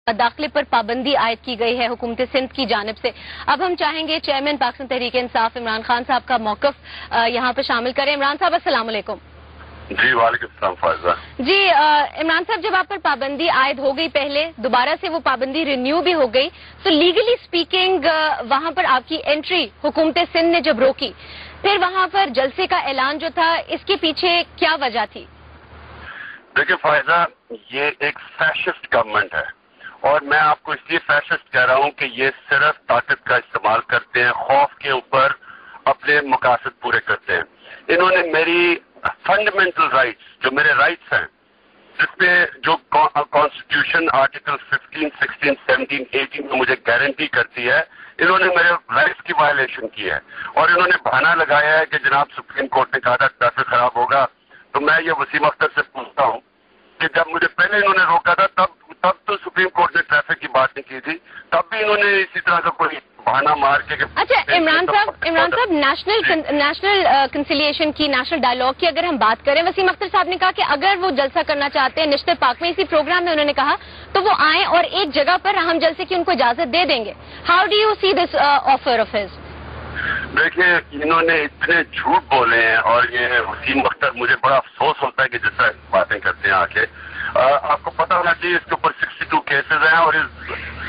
दाखिले पर पाबंदी आयद की गई है हुकूमत सिंध की जानिब से। अब हम चाहेंगे चेयरमैन पाकिस्तान तहरीक इंसाफ इमरान खान साहब का मौक़िफ़ यहाँ पर शामिल करें। इमरान साहब अस्सलाम वालेकुम। जी वालेकुम सलाम फायजा जी। इमरान साहब, जब आप पर पाबंदी आयद हो गई, पहले दोबारा से वो पाबंदी रिन्यू भी हो गई, तो लीगली स्पीकिंग वहाँ पर आपकी एंट्री हुकूमत सिंध ने जब रोकी, फिर वहाँ पर जलसे का ऐलान जो था, इसके पीछे क्या वजह थी? देखिए फायजा, ये एक फैशिस्ट गवर्नमेंट है और मैं आपको इसलिए फैशिस्ट कह रहा हूँ कि ये सिर्फ ताकत का इस्तेमाल करते हैं, खौफ के ऊपर अपने मकासद पूरे करते हैं। इन्होंने मेरी फंडामेंटल राइट्स, जो मेरे राइट्स हैं, जिसमें जो कॉन्स्टिट्यूशन आर्टिकल 15, 16, 17, 18 में मुझे गारंटी करती है, इन्होंने मेरे राइट्स की वायलेशन की है। और इन्होंने बहाना लगाया है कि जनाब सुप्रीम कोर्ट ने कहा था ट्रैफिक खराब होगा। तो मैं ये वसीम अख्तर से पूछता हूँ कि जब मुझे पहले इन्होंने रोका था तब तो सुप्रीम कोर्ट ने ट्रैफिक की बात नहीं की थी, तब भी इन्होंने इसी तरह का कोई बहाना मार के। अच्छा इमरान साहब, नेशनल कंसिलिएशन की, नेशनल डायलॉग की अगर हम बात करें, वसीम अख्तर साहब ने कहा कि अगर वो जलसा करना चाहते हैं निश्चित पाक में, इसी प्रोग्राम में उन्होंने कहा, तो वो आए और एक जगह पर हम जलसे की उनको इजाजत दे देंगे। How do you see this offer of his? देखिए, इन्होंने इतने झूठ बोले हैं और ये वसीम अख्तर, मुझे बड़ा अफसोस होता है कि जिस तरह बातें करते हैं आके। आपको पता होना चाहिए इसके ऊपर 62 केसेस हैं और इस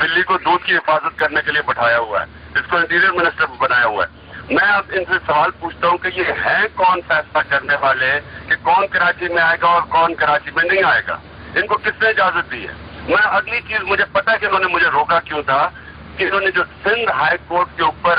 बिल्ली को दूध की हिफाजत करने के लिए बैठाया हुआ है, इसको इंटीरियर मिनिस्टर बनाया हुआ है। मैं अब इनसे सवाल पूछता हूँ कि ये है कौन फैसला करने वाले कि कौन कराची में आएगा और कौन कराची में नहीं आएगा? इनको किसने इजाजत दी है? मैं अगली चीज, मुझे पता है कि इन्होंने मुझे रोका क्यों था, कि इन्होंने जो सिंध हाई कोर्ट के ऊपर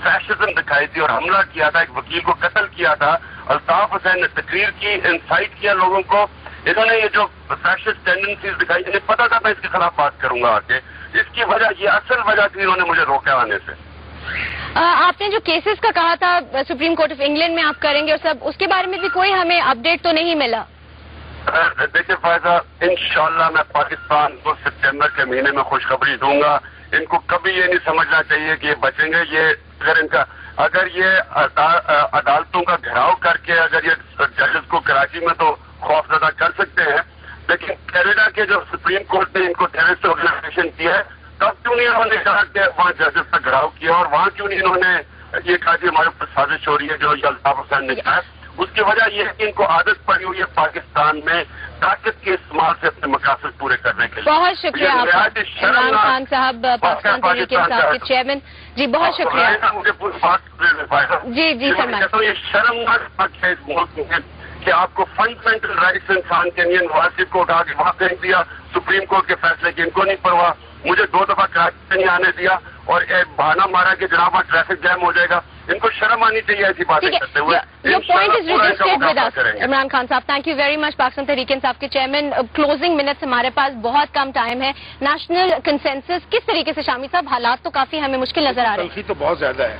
फैशिज्म दिखाई थी और हमला किया था, एक वकील को कत्ल किया था, अल्ताफ हुसैन ने तकरीर की, इंसाइट किया लोगों को। इन्होंने ये जो फैशिस्ट टेंडेंसीज दिखाई, इन्हें पता था मैं इसके खिलाफ बात करूंगा आके। इसकी वजह, ये असल वजह थी इन्होंने मुझे रोका आने से। आपने जो केसेस का कहा था सुप्रीम कोर्ट ऑफ इंग्लैंड में आप करेंगे और सब, उसके बारे में भी कोई हमें अपडेट तो नहीं मिला? देखिए फायजा, इंशाल्लाह मैं पाकिस्तान को सितंबर के महीने में खुशखबरी दूंगा। इनको कभी ये नहीं समझना चाहिए कि ये बचेंगे। ये अगर ये अदालतों का घेराव करके अगर ये जजेस को कराची में तो खौफजदा कर सकते हैं, लेकिन कनाडा के जो सुप्रीम कोर्ट ने इनको टेररिस्ट ऑर्गेनाइजेशन किया है, तब क्यों नहीं इन्होंने कहा कि वहाँ जजेस का घेराव किया, और वहाँ क्यों नहीं इन्होंने ये कहा कि हमारे ऊपर साजिश हो रही है, जो अल्ताफ हुसैन ने कहा? उसकी वजह यह है कि इनको आदत पड़ी हुई है पाकिस्तान में ताकत के इस्तेमाल से अपने मकासद पूरे करने के लिए। बहुत शुक्रिया इमरान खान साहब, पाकिस्तान तहरीक इंसाफ के चेयरमैन जी, बहुत शुक्रिया। मुझे पूरी बात जी तो ये शर्मनाक है इस मुल्क में कि आपको फंडामेंटल राइट्स इंसान के लिए वासिफ को उठा के वहां फेंक दिया, सुप्रीम कोर्ट के फैसले की इनको नहीं परवाह। मुझे 2 दफा कराची से नहीं आने दिया और एक बहाना मारा कि जनाब ट्रैफिक जैम हो जाएगा। इनको शर्म आनी चाहिए ऐसी बातें करते हुए। Imran Khan sahab, thank you very much. Pakistan Tehreek Insaf के चेयरमैन, क्लोजिंग मिनट्स हमारे पास बहुत कम टाइम है। नेशनल कंसेंसस किस तरीके से शामी साहब, हालात तो काफी हमें मुश्किल नजर आ रही है। तलखी तो बहुत ज्यादा है,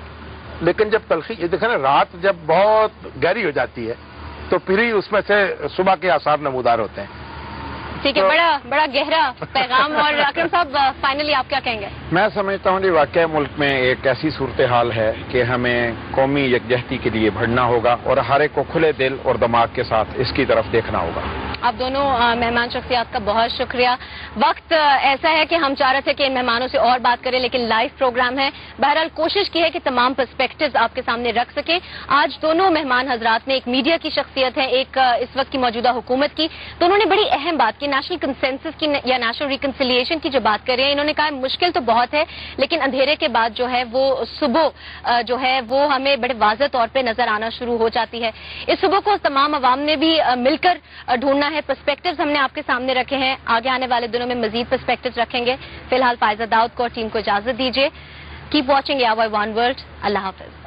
लेकिन जब तलखी, ये देखा ना, रात जब बहुत गहरी हो जाती है तो फिर ही उसमें से सुबह के आसार नमूदार होते हैं। ठीक है, बड़ा गहरा पैगाम। और अकरम साहब, फाइनली आप क्या कहेंगे? मैं समझता हूँ कि वाकई मुल्क में एक ऐसी सूरत हाल है कि हमें कौमी यकजहती के लिए बढ़ना होगा और हर एक को खुले दिल और दिमाग के साथ इसकी तरफ देखना होगा। आप दोनों मेहमान शख्सियात का बहुत शुक्रिया। वक्त ऐसा है कि हम चाह रहे थे कि इन मेहमानों से और बात करें, लेकिन लाइव प्रोग्राम है। बहरहाल कोशिश की है कि तमाम पर्सपेक्टिव्स आपके सामने रख सके। आज दोनों मेहमान हजरात ने, एक मीडिया की शख्सियत है, एक इस वक्त की मौजूदा हुकूमत की, दोनों ने बड़ी अहम बात की, नेशनल कंसेंसस की या नेशनल रिकंसिलिएशन की जो बात कर रहे हैं। इन्होंने कहा मुश्किल तो बहुत है, लेकिन अंधेरे के बाद जो है वो सुबह जो है वो हमें बड़े वाज़ेह तौर पे नजर आना शुरू हो जाती है। इस सुबह को तमाम अवाम ने भी मिलकर ढूंढना है। पर्सपेक्टिव्स हमने आपके सामने रखे हैं, आगे आने वाले दिनों में मजीद पर्सपेक्टिव्स रखेंगे। फिलहाल फायजा दाऊद को और टीम को इजाजत दीजिए। Keep watching ARY1 world. अल्लाह हाफिज।